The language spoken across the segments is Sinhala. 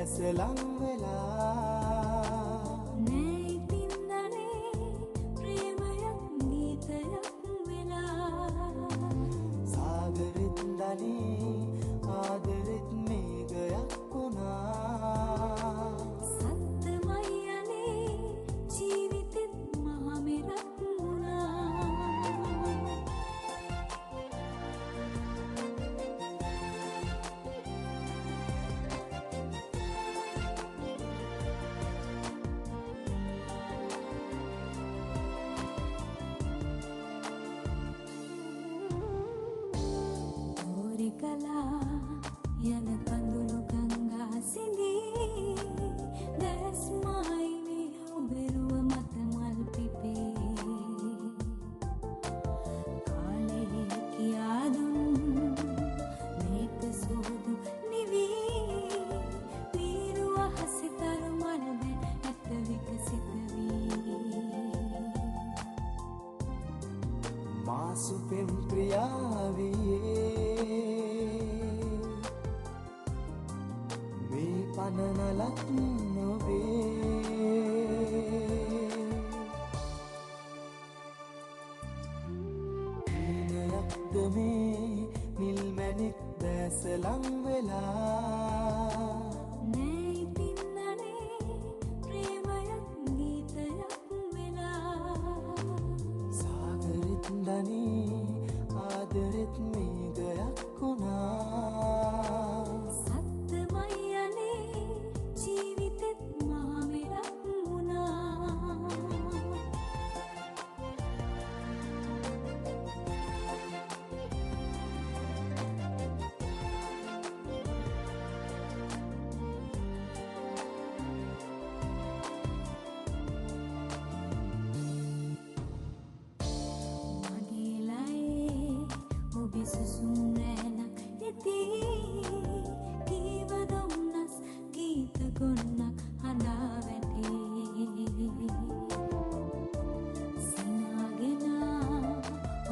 දැස ලං වෙලා නෑ ඉතින්දනේ ප්‍රේමයක් ගීතයක් වෙලා සාගරෙත් දනේ ආදරෙත් මේඝයක් වුණා සත්තමයි යනේ ජීවිතෙත් මහ මෙරක් වුණා කලා යන කඳුළු ගංගා සිඳී දැස්මයි මේ ඔබරුව මත මල් පිපේ කාලේ කියා දුන් මේක සුදු නිවී පීරුව හසිතරු මල් දැන් ඇත විකසිත වී මාසුපෙම් ප්‍රියාවියේ මේ පනනලක් නොවේ හීනයක්ද මේ නිල් මැණික් දැස ලං වෙලා නෑ ඉතින්දනේ ප්‍රේමයක් ගීතයක් වෙලා සාගරෙත් දනේ ආදරෙත් මේඝයක් වුණා සත්තමයි යනේ ජීවිතෙත් මහ මෙරක් වුණා මගේ ලයේ ඔබ සුසුම් රැණක් ඇති කීව දුම්නස් ගීත ගොන්නක් හඬා වැටේ සිනාගෙන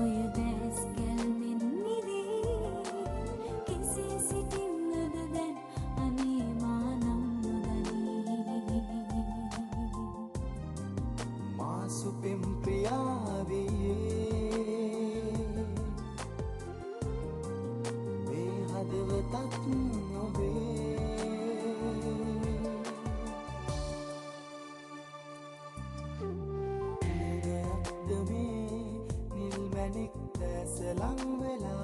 ඔය දැස් ගැල්මෙන් නිදී කෙසේ සිටින්නද දැන් අනේ මා නම් නොදනී මාසුපෙම් ප්‍රියාවියේ මේ හදවතක් නොවේ හීනයක්ද මේ නිල් මැණික් දැස ලං වෙලා